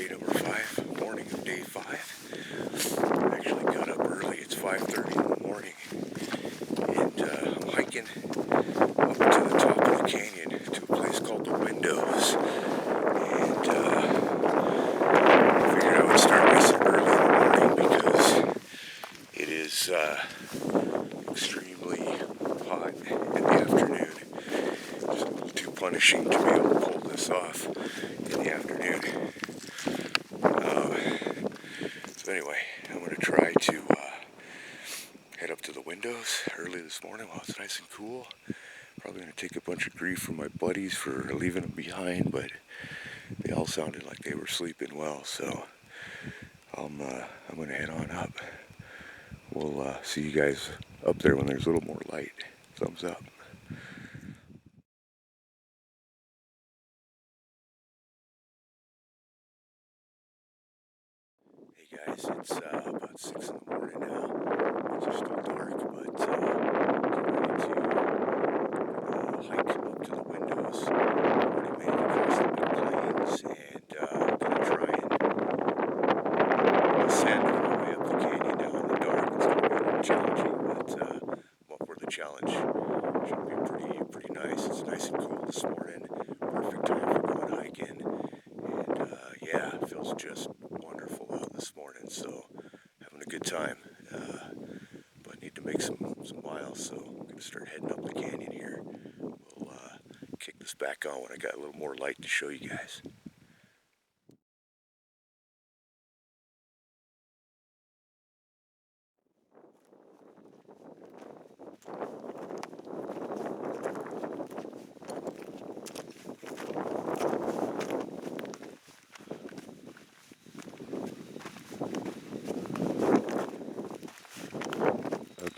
number 5, morning of day 5. I actually got up early. It's 5:30 in the morning, and I'm hiking up to the top of the canyon to a place called the Windows. And I figured I would start nice and early in the morning because it is extremely hot in the afternoon. Just a little too punishing to be able to pull this off in the afternoon. So anyway, I'm going to try to head up to the Windows early this morning while it's nice and cool. Probably going to take a bunch of grief from my buddies for leaving them behind, but they all sounded like they were sleeping well, so I'm going to head on up. We'll see you guys up there when there's a little more light. Thumbs up. Hey guys, it's about 6 in the morning now. It's still dark, but getting ready to hike up to the Windows. Already made it across the big plains, and gonna try and ascend my way up the canyon now in the dark. It's gonna be a little challenging, but I'm up for the challenge. Should be pretty nice. It's nice and cool this morning. Perfect time for going hiking, and yeah, it feels just wonderful out this morning. So having a good time. But I need to make some miles, so I'm gonna start heading up the canyon here. We'll kick this back on when I got a little more light to show you guys.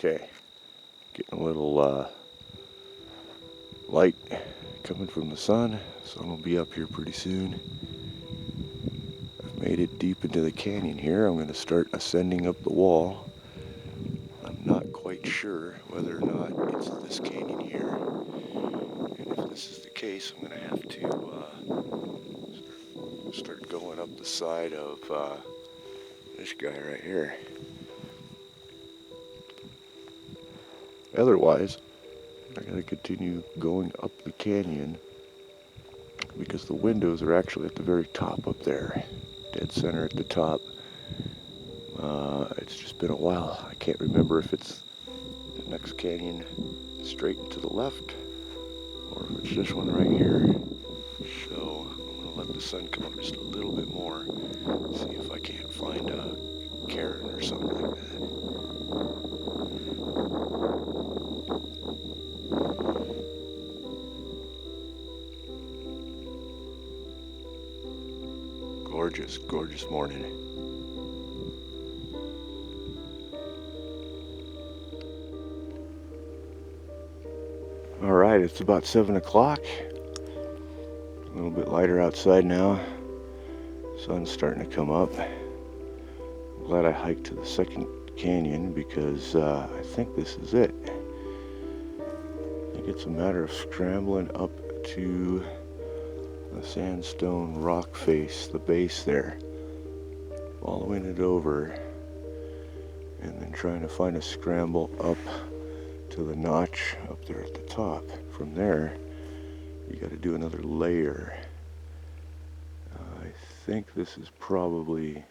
Okay, getting a little light coming from the sun, so I'm gonna be up here pretty soon. I've made it deep into the canyon here. I'm gonna start ascending up the wall. I'm not quite sure whether or not it's this canyon here, and if this is the case, I'm gonna have to start going up the side of this guy right here. Otherwise, I gotta continue going up the canyon because the windows are actually at the very top up there, dead center at the top. It's just been a while. I can't remember if it's the next canyon straight and to the left or if it's this one right here. So I'm gonna let the sun come up just a little bit more, see if I can't find a cairn or something like that. Gorgeous, gorgeous morning. All right, it's about 7 o'clock. A little bit lighter outside now. Sun's starting to come up. I'm glad I hiked to the second canyon because I think this is it. I think it's a matter of scrambling up to the sandstone rock face, the base there, following it over, and then trying to find a scramble up to the notch up there at the top. From there, you got to do another layer. I think this is probably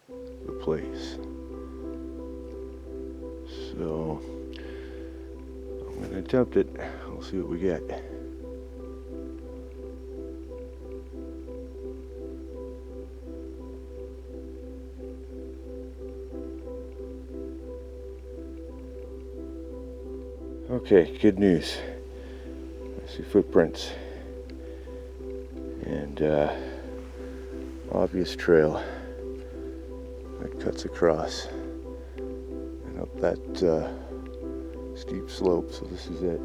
the place. So I'm going to attempt it. We'll see what we get. Okay, good news. I see footprints and obvious trail that cuts across and up that steep slope. So this is it.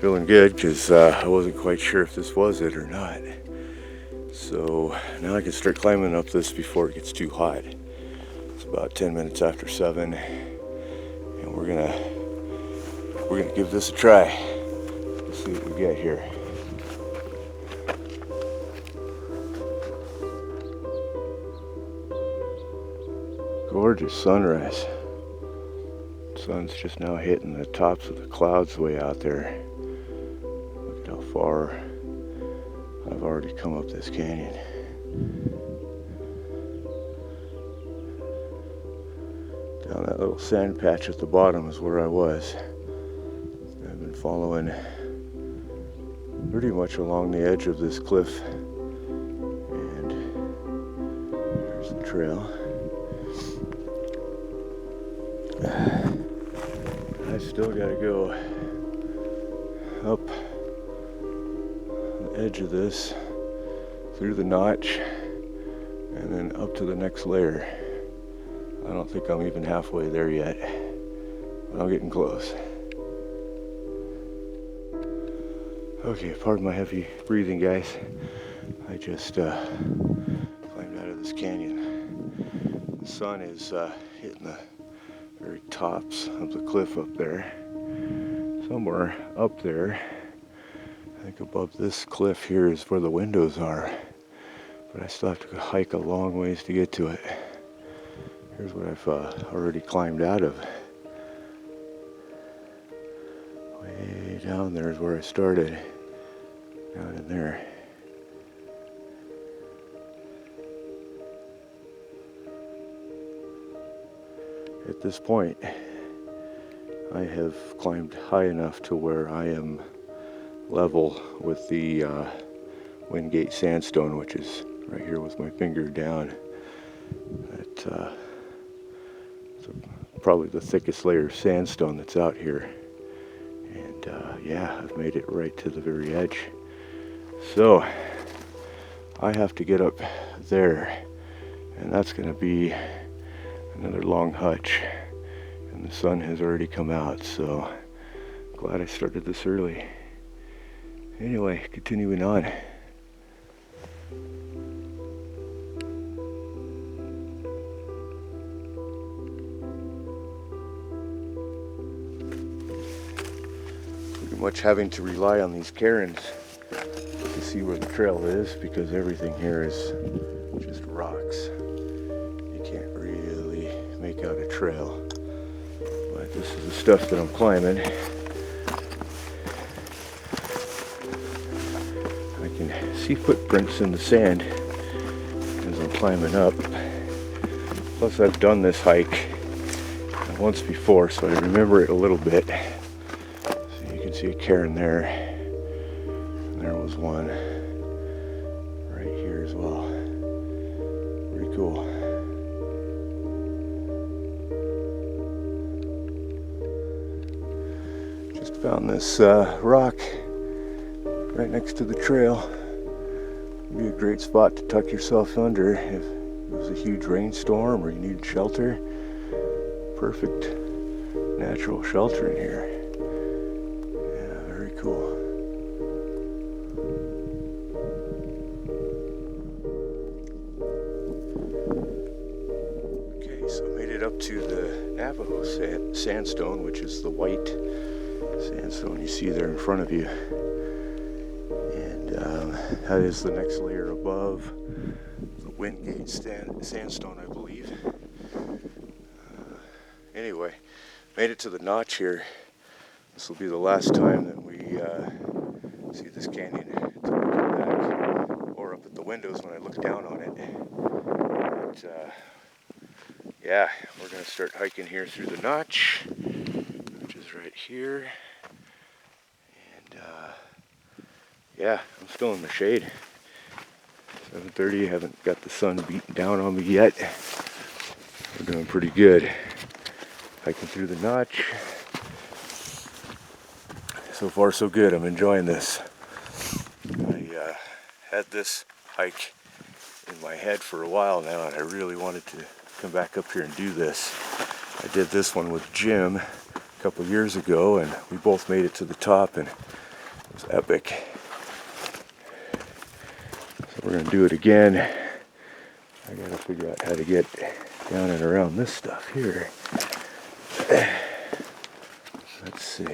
Feeling good because I wasn't quite sure if this was it or not. So now I can start climbing up this before it gets too hot. It's about 10 minutes after 7, and we're gonna give this a try. Let's see what we get here. Gorgeous sunrise. Sun's just now hitting the tops of the clouds way out there. Look at how far I've already come up this canyon. Down that little sand patch at the bottom is where I was. I've been following pretty much along the edge of this cliff, and there's the trail. I still gotta go up the edge of this, through the notch, and then up to the next layer. I don't think I'm even halfway there yet, but I'm getting close. Okay, pardon my heavy breathing, guys. I just climbed out of this canyon. The sun is hitting the very tops of the cliff up there. Somewhere up there, I think above this cliff here is where the windows are, but I still have to hike a long ways to get to it. Here's what I've already climbed out of. Way down there is where I started, down in there. At this point, I have climbed high enough to where I am level with the Wingate sandstone, which is right here with my finger down. It's probably the thickest layer of sandstone that's out here. And yeah, I've made it right to the very edge. So I have to get up there, and that's going to be another long hutch, and the sun has already come out, so glad I started this early. Anyway, continuing on. Pretty much having to rely on these cairns to see where the trail is, because everything here is just rocks. You can't really make out a trail. But this is the stuff that I'm climbing. I can see footprints in the sand as I'm climbing up. Plus I've done this hike once before, so I remember it a little bit. So you can see a cairn there. And there was one right here as well. Pretty cool. Just found this rock right next to the trail. Be a great spot to tuck yourself under if it was a huge rainstorm or you needed shelter. Perfect natural shelter in here. Yeah, very cool. Okay, so I made it up to the Navajo sandstone, which is the white sandstone you see there in front of you. That is the next layer above the Wingate sandstone, I believe. Anyway, made it to the notch here. This will be the last time that we see this canyon until we come back, or up at the windows when I look down on it. But yeah, we're going to start hiking here through the notch, which is right here. And yeah, I'm still in the shade. 7:30, haven't got the sun beating down on me yet. We're doing pretty good. Hiking through the notch. So far so good, I'm enjoying this. I had this hike in my head for a while now, and I really wanted to come back up here and do this. I did this one with Jim a couple years ago, and we both made it to the top, and it was epic. So we're going to do it again. I got to figure out how to get down and around this stuff here. Let's see.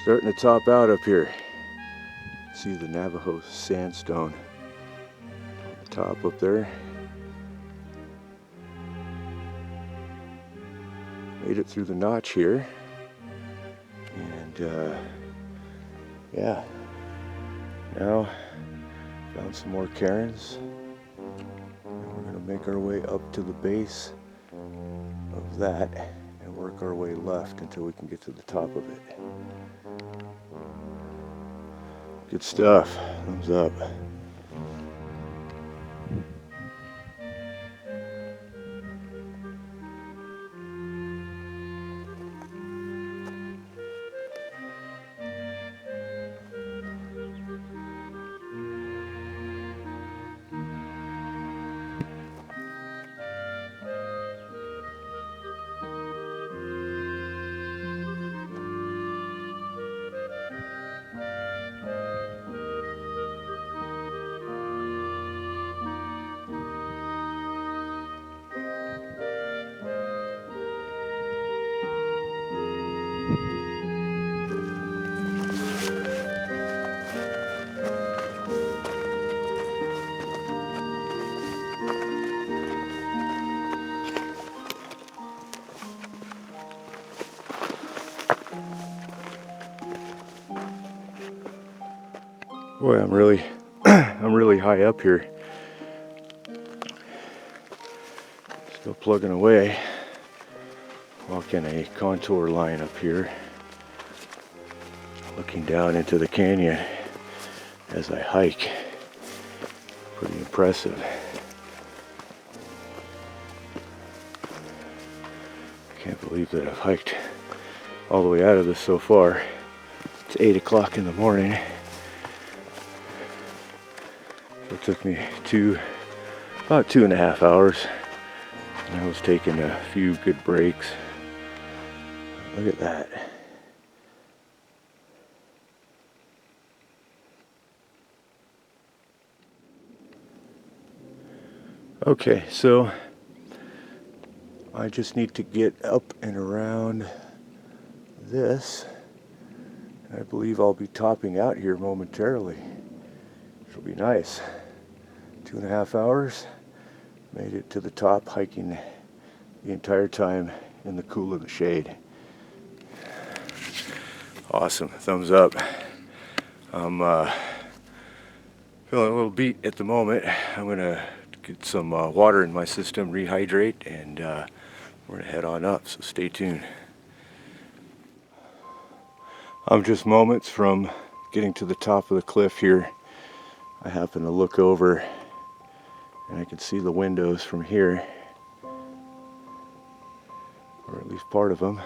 Starting to top out up here. See the Navajo sandstone on the top up there. Made it through the notch here. And yeah, now found some more cairns. And we're gonna make our way up to the base of that and work our way left until we can get to the top of it. Good stuff. Thumbs up. Boy, I'm really high up here. Still plugging away. Walking a contour line up here. Looking down into the canyon as I hike. Pretty impressive. Can't believe that I've hiked all the way out of this so far. It's 8 o'clock in the morning. It took me about 2.5 hours. And I was taking a few good breaks. Look at that. Okay, so I just need to get up and around this. I believe I'll be topping out here momentarily. It'll be nice. 2.5 hours. Made it to the top, hiking the entire time in the cool of the shade. Awesome. Thumbs up. I'm feeling a little beat at the moment. I'm going to get some water in my system, rehydrate, and we're going to head on up, so stay tuned. I'm just moments from getting to the top of the cliff here. I happen to look over and I can see the windows from here, or at least part of them.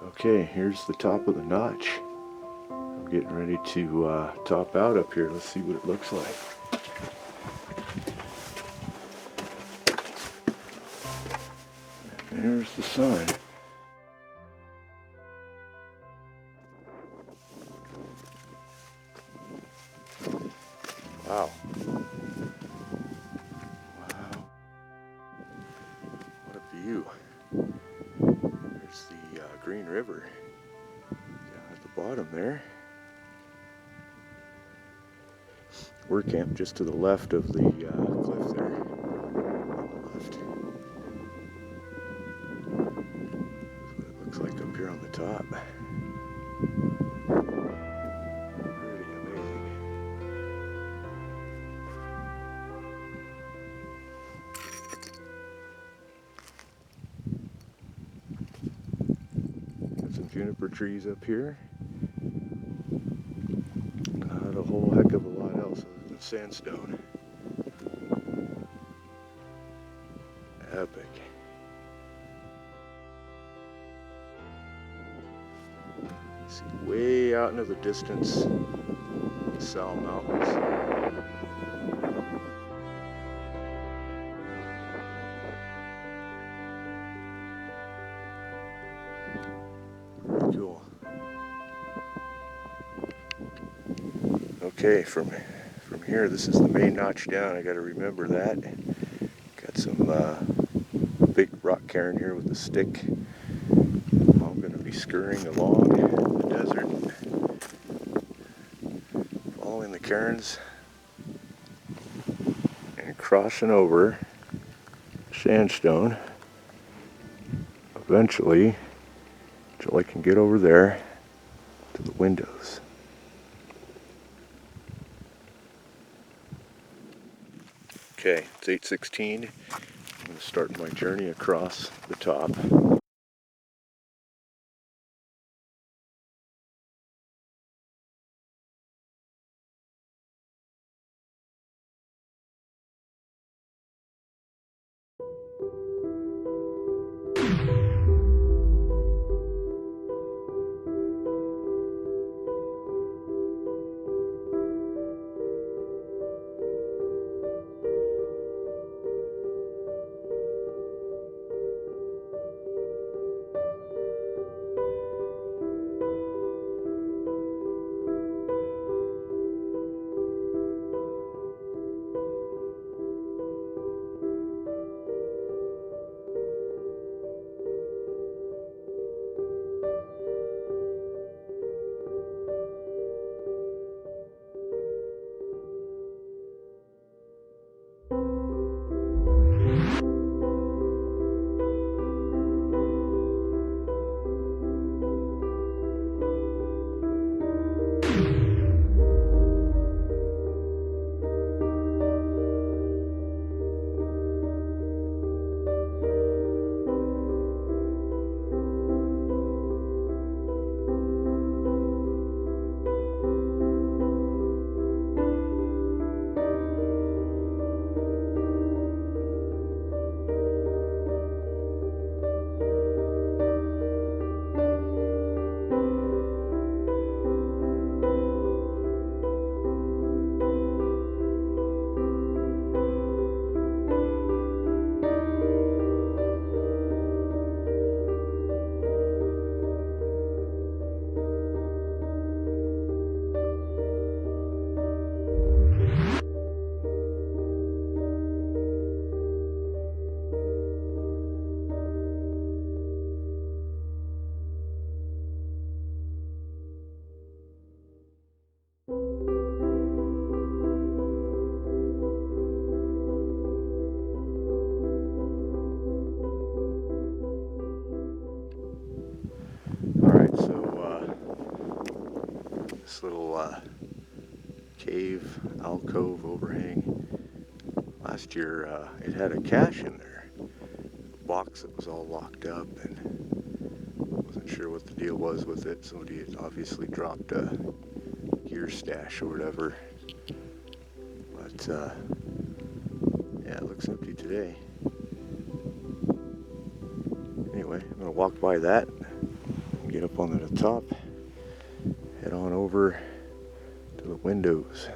Okay, here's the top of the notch. I'm getting ready to top out up here. Let's see what it looks like. There's the sun. Wow. Wow. What a view. There's the Green River down at the bottom there. Work camp just to the left of the cliff there. On the left. That's what it looks like up here on the top. Pretty amazing. Got some juniper trees up here. Not a whole heck of a lot else other than sandstone. Epic. See way out into the distance, the Sal Mountains. Pretty cool. Okay, from from here. This is the main notch down. I got to remember that. Got some big rock cairn here with a stick. I'm going to be scurrying along the desert, following the cairns and crossing over sandstone eventually until I can get over there to the windows. Okay, it's 8:16. I'm going to start my journey across the top. Alright, so this little cave, alcove, overhang, last year it had a cache in there, a box that was all locked up, and wasn't sure what the deal was with it. Somebody had obviously dropped a gear stash or whatever, but yeah, it looks empty today. Anyway, I'm going to walk by that, get up onto the top, head on over to the windows.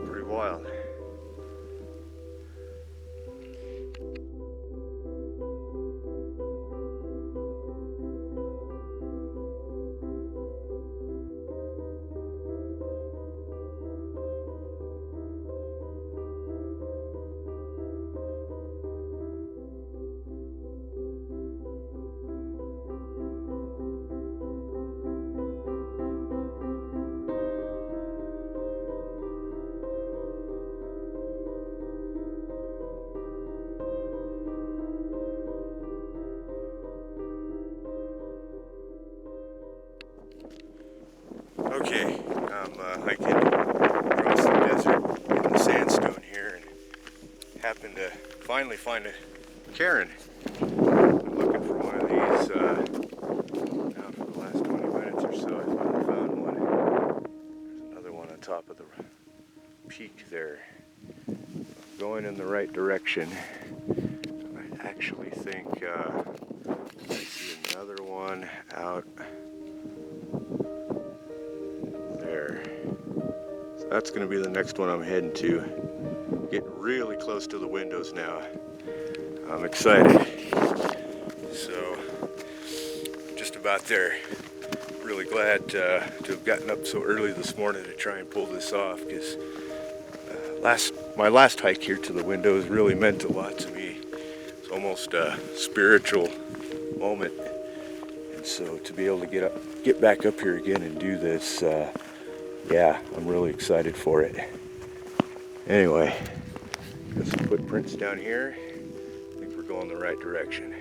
Pretty wild. Okay, I'm hiking across the desert in the sandstone here and happened to finally find a cairn. I'm looking for one of these now for the last 20 minutes or so. I finally found one. There's another one on top of the peak there. I'm going in the right direction. I actually think I see another one out there. So That's going to be the next one I'm heading to. Getting really close to the windows now. I'm excited. So, just about there. Really glad to have gotten up so early this morning to try and pull this off, because my last hike here to the windows really meant a lot to me. It's almost a spiritual moment. And so to be able to get back up here again and do this, yeah, I'm really excited for it. Anyway, got some footprints down here. I think we're going the right direction.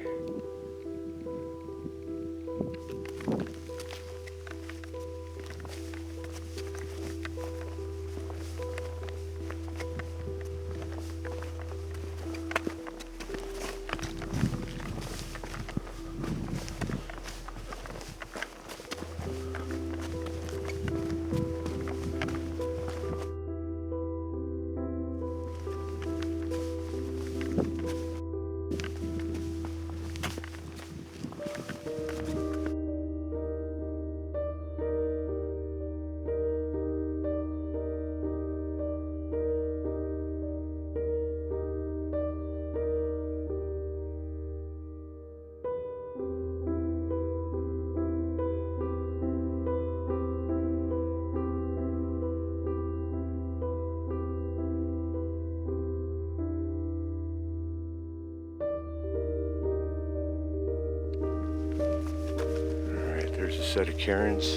There's a set of cairns. I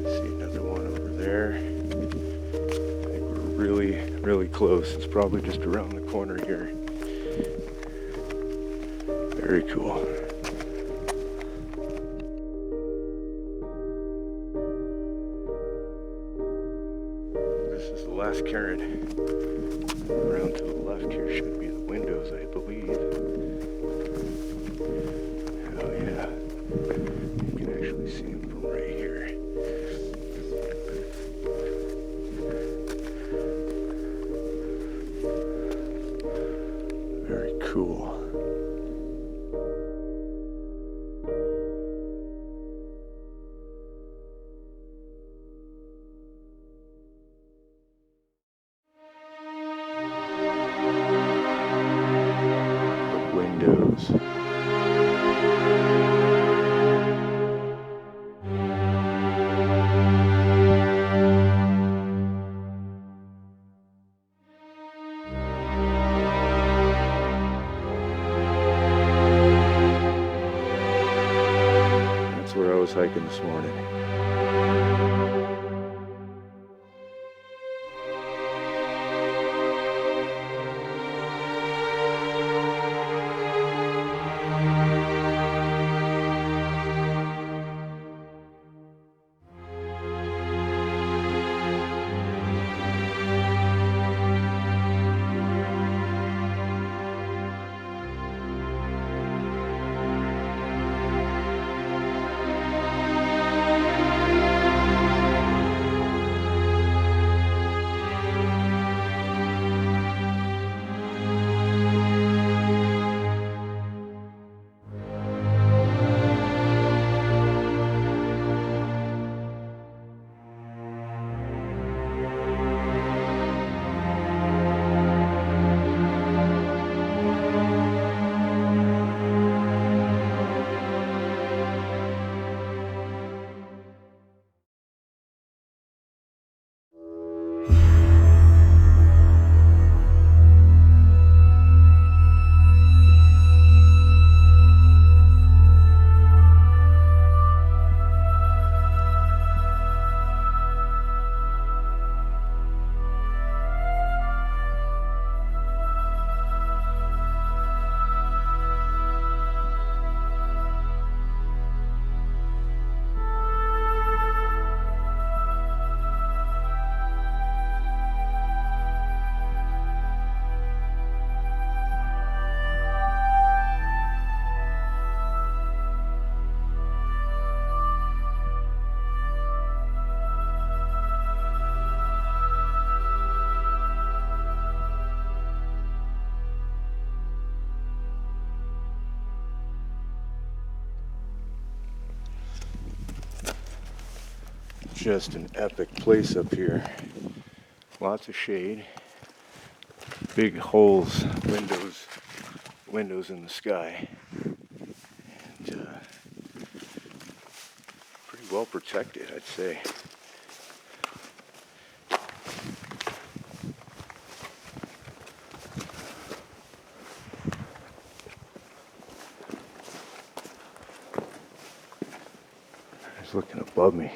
see another one over there. I think we're really, really close. It's probably just around the corner here. Very cool. This is the last cairn. Around to the left here should be the windows, I believe. Oh yeah, you can actually see them from right here. Very cool. The windows. Where I was hiking this morning. just an epic place up here. Lots of shade, big holes, windows in the sky, and pretty well protected, I'd say. It's looking above me.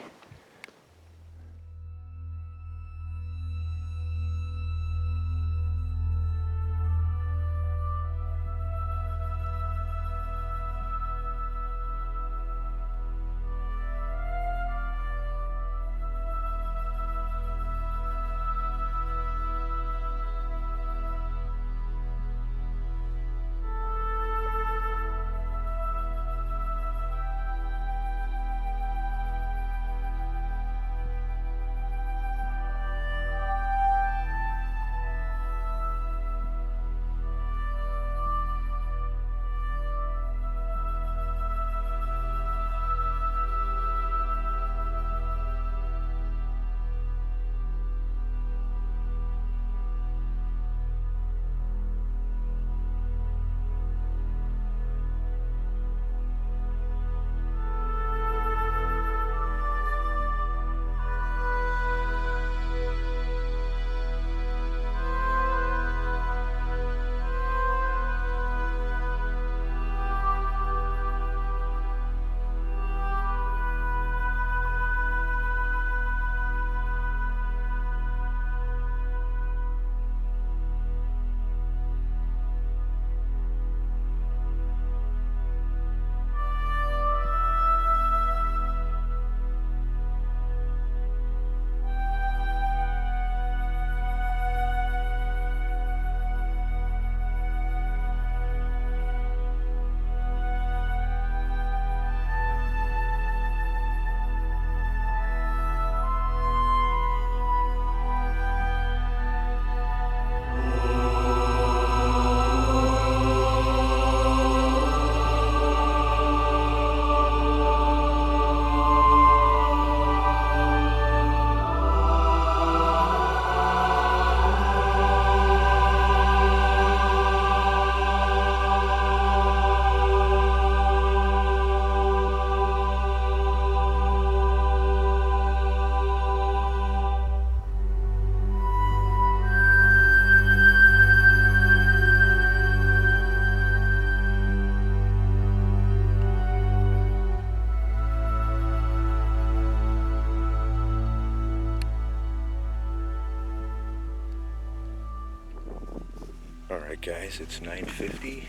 Alright guys, it's 9:50.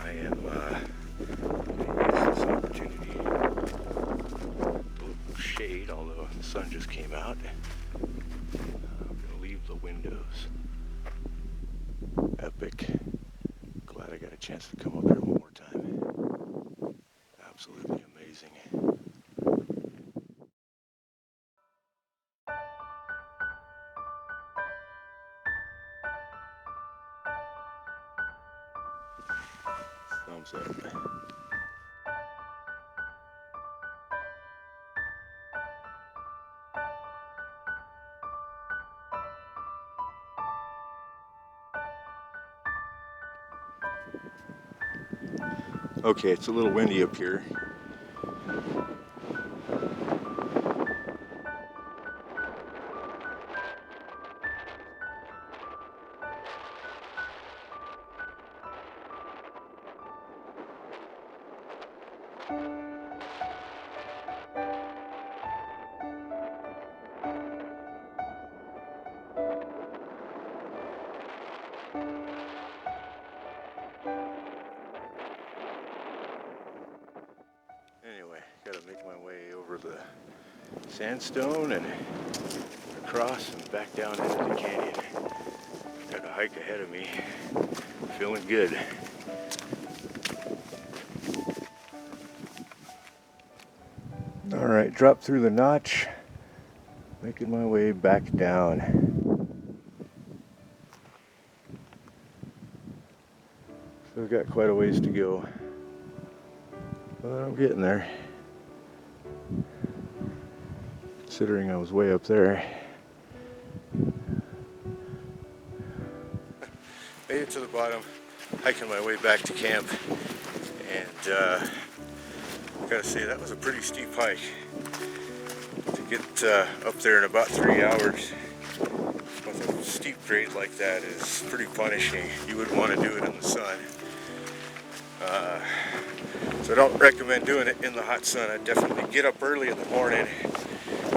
I am gonna use this opportunity. A little shade, although the sun just came out. I'm gonna leave the windows. Epic. Glad I got a chance to come up here one more time. Absolutely amazing. Thumbs up. Okay, it's a little windy up here. Anyway, gotta make my way over the sandstone and across and back down into the canyon. Got a hike ahead of me. Feeling good. Alright, drop through the notch. Making my way back down. So I've got quite a ways to go. But I'm getting there. considering I was way up there. Made it to the bottom, hiking my way back to camp, and I gotta say that was a pretty steep hike. To get up there in about 3 hours with a steep grade like that is pretty punishing. You would want to do it in the sun. So I don't recommend doing it in the hot sun. I definitely get up early in the morning,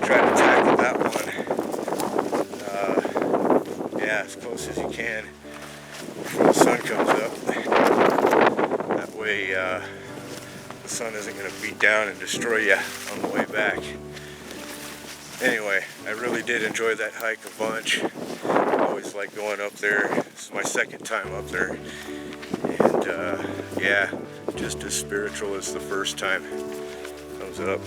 try to tackle that one. Yeah, as close as you can before the sun comes up. That way the sun isn't going to beat down and destroy you on the way back. Anyway, I really did enjoy that hike a bunch. I always like going up there. This is my second time up there. And yeah, just as spiritual as the first time. Thumbs up.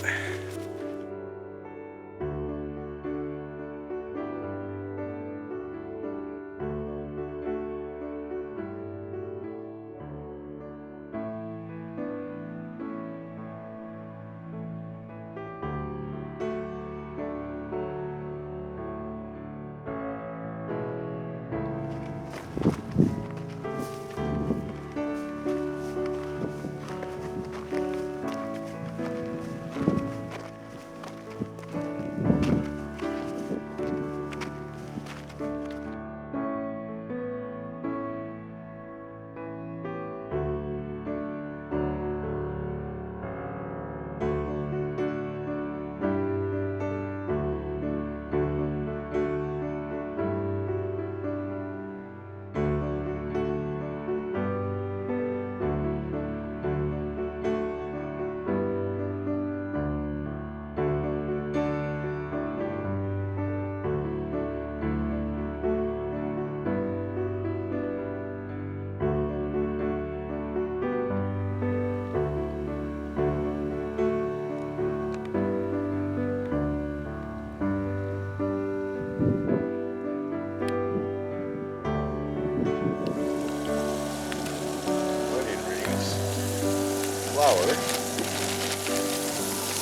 Flour,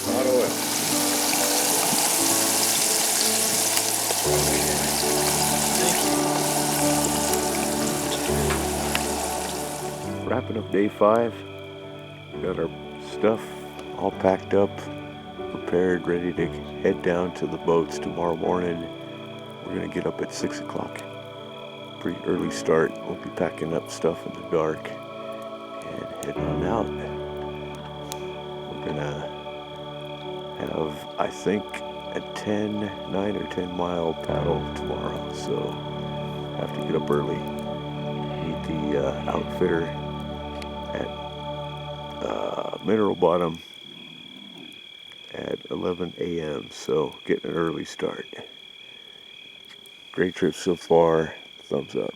not oil. Wrapping up day 5. We got our stuff all packed up, prepared, ready to head down to the boats tomorrow morning. We're gonna get up at 6 o'clock. Pretty early start. We'll be packing up stuff in the dark and heading on out. We're gonna have, I think, a 9 or 10 mile paddle tomorrow, so have to get up early, meet the outfitter at Mineral Bottom at 11 a.m. so getting an early start. Great trip so far, thumbs up.